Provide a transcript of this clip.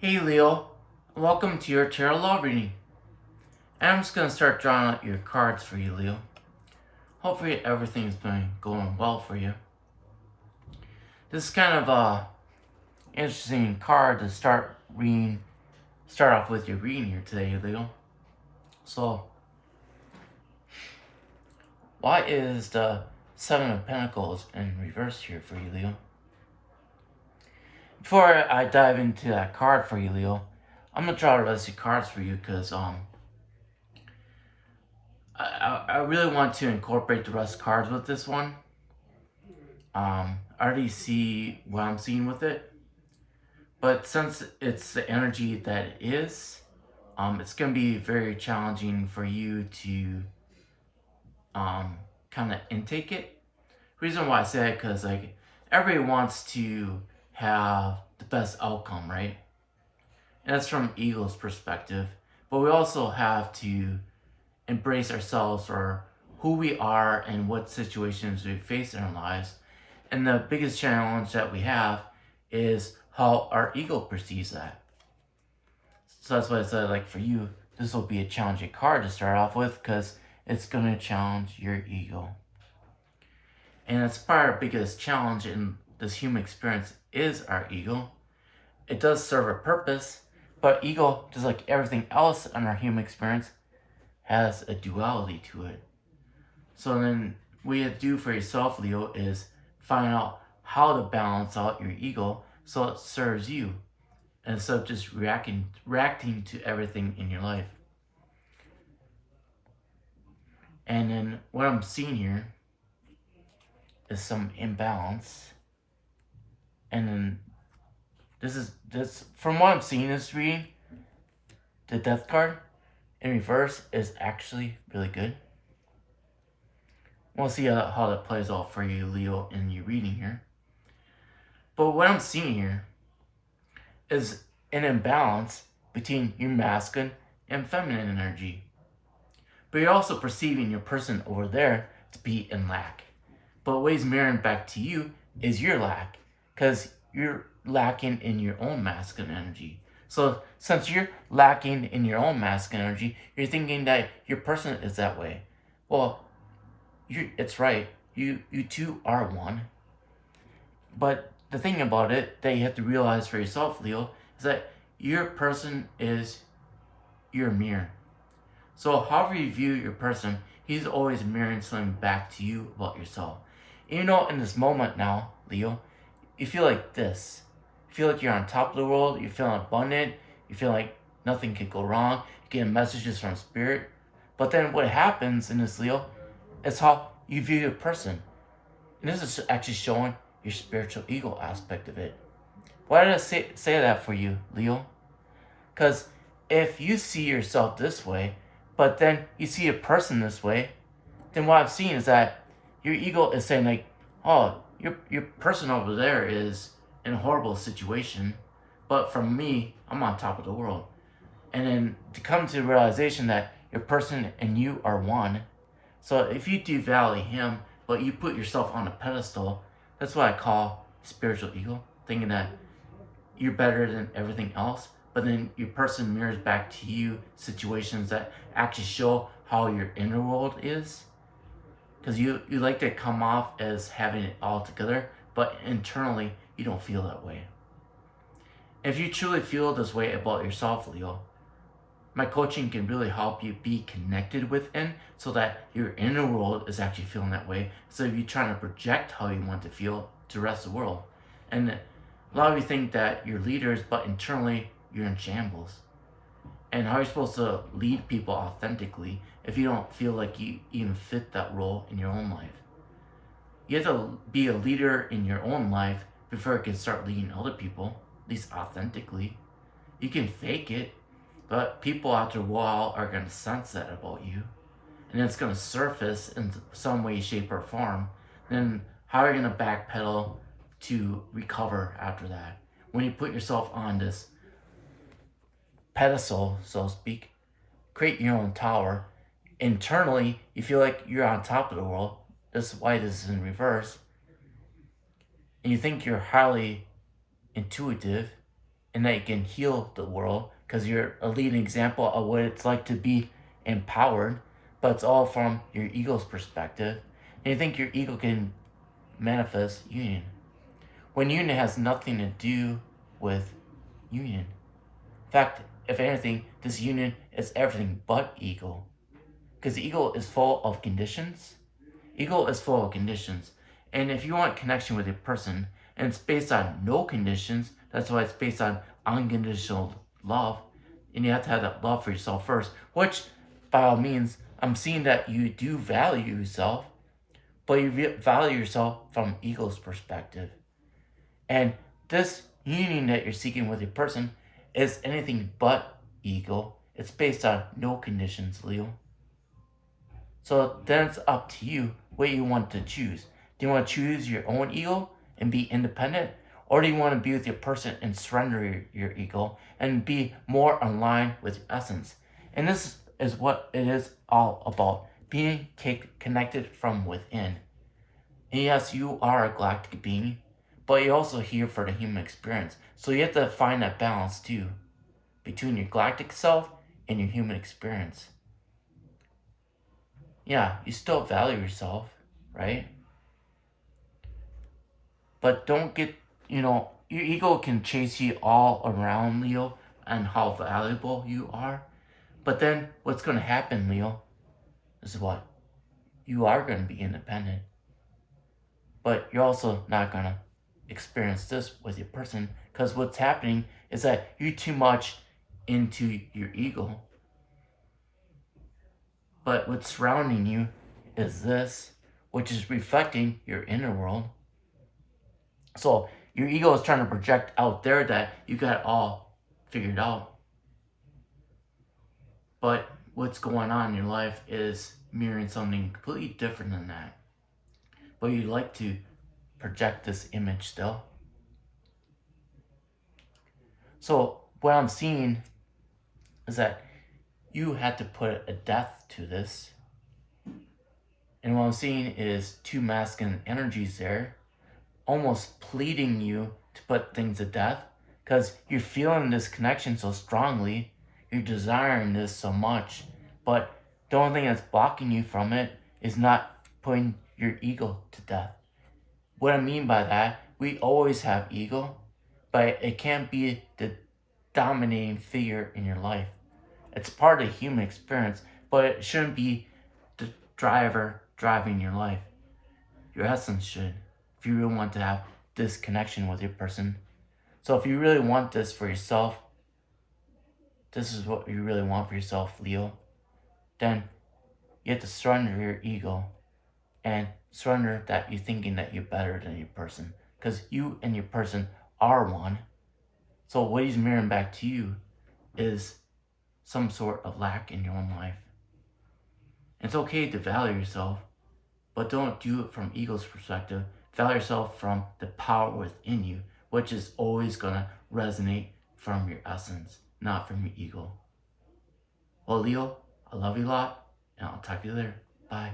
Hey Leo, welcome to your tarot love reading. And I'm just going to start drawing out your cards for you, Leo. Hopefully everything's been going well for you. This is kind of a interesting card to start off with your reading here today, Leo. So, why is the Seven of Pentacles in reverse here for you, Leo? Before I dive into that card for you, Leo, I'm going to draw the rest of the cards for you because I really want to incorporate the rest of cards with this one. I already see what I'm seeing with it, but since it's the energy that it is, it's going to be very challenging for you to kind of intake it. Reason why I say it, because like everybody wants to have the best outcome, right? And that's from ego's perspective, but we also have to embrace ourselves for who we are and what situations we face in our lives. And the biggest challenge that we have is how our ego perceives that. So that's why I said, like, for you, this will be a challenging card to start off with because it's going to challenge your ego. And that's probably our biggest challenge in this human experience is our ego. It does serve a purpose, but ego, just like everything else in our human experience, has a duality to it. So then what you have to do for yourself, Leo, is find out how to balance out your ego so it serves you instead of just reacting to everything in your life. And then what I'm seeing here is some imbalance. And then this from what I'm seeing in this reading, the death card in reverse is actually really good. We'll see how that plays out for you, Leo, in your reading here. But what I'm seeing here is an imbalance between your masculine and feminine energy. But you're also perceiving your person over there to be in lack. But what he's mirroring back to you is your lack, because you're lacking in your own masculine energy. So since you're lacking in your own masculine energy, you're thinking that your person is that way. Well, it's right. You two are one. But the thing about it that you have to realize for yourself, Leo, is that your person is your mirror. So however you view your person, he's always mirroring something back to you about yourself. And you know, in this moment now, Leo, you feel like this. You feel like you're on top of the world. You feel abundant. You feel like nothing could go wrong. You're getting messages from spirit. But then what happens in this, Leo, is how you view your person. And this is actually showing your spiritual ego aspect of it. Why did I say that for you, Leo? Because if you see yourself this way, but then you see a person this way, then what I'm seeing is that your ego is saying like, oh, your person over there is in a horrible situation, but for me, I'm on top of the world. And then to come to the realization that your person and you are one. So if you devalue him, but you put yourself on a pedestal, that's what I call spiritual ego, thinking that you're better than everything else, but then your person mirrors back to you situations that actually show how your inner world is. Because you like to come off as having it all together, but internally you don't feel that way. If you truly feel this way about yourself, Leo, my coaching can really help you be connected within so that your inner world is actually feeling that way. So if you're trying to project how you want to feel to the rest of the world. And a lot of you think that you're leaders, but internally you're in shambles. And how are you supposed to lead people authentically if you don't feel like you even fit that role in your own life? You have to be a leader in your own life before you can start leading other people, at least authentically. You can fake it, but people after a while are going to sense that about you. And it's going to surface in some way, shape, or form. Then how are you going to backpedal to recover after that? When you put yourself on this pedestal, so to speak, create your own tower. Internally, you feel like you're on top of the world. This is why this is in reverse. And you think you're highly intuitive, and that you can heal the world because you're a leading example of what it's like to be empowered, but it's all from your ego's perspective. And you think your ego can manifest union when union has nothing to do with union. In fact, if anything, this union is everything but ego. Because ego is full of conditions. Ego is full of conditions. And if you want connection with a person, and it's based on no conditions, that's why it's based on unconditional love. And you have to have that love for yourself first, which, by all means, I'm seeing that you do value yourself, but you value yourself from ego's perspective. And this union that you're seeking with your person is anything but ego. It's based on no conditions, Leo. So then it's up to you what you want to choose. Do you want to choose your own ego and be independent? Or do you want to be with your person and surrender your ego and be more aligned with your essence? And this is what it is all about, being connected from within. And yes, you are a galactic being, but you're also here for the human experience. So you have to find that balance too, between your galactic self and your human experience. Yeah, you still value yourself, right? But don't get, your ego can chase you all around, Leo, and how valuable you are. But then what's going to happen, Leo, is what? You are going to be independent. But you're also not going to experience this with your person, because what's happening is that you're too much into your ego. But what's surrounding you is this, which is reflecting your inner world. So your ego is trying to project out there that you got it all figured out. But what's going on in your life is mirroring something completely different than that. But you like to project this image still. So what I'm seeing is that you had to put a death to this. And what I'm seeing is two masculine energies there, almost pleading you to put things to death, because you're feeling this connection so strongly, you're desiring this so much, but the only thing that's blocking you from it is not putting your ego to death. What I mean by that, we always have ego, but it can't be the dominating figure in your life. It's part of the human experience, but it shouldn't be the driver driving your life. Your essence should, if you really want to have this connection with your person. So if you really want this for yourself, this is what you really want for yourself, Leo, then you have to surrender your ego and surrender that you're thinking that you're better than your person, because you and your person are one. So what he's mirroring back to you is some sort of lack in your own life. It's okay to value yourself, but don't do it from ego's perspective. Value yourself from the power within you, which is always going to resonate from your essence, not from your ego. Well, Leo, I love you a lot, and I'll talk to you later. Bye.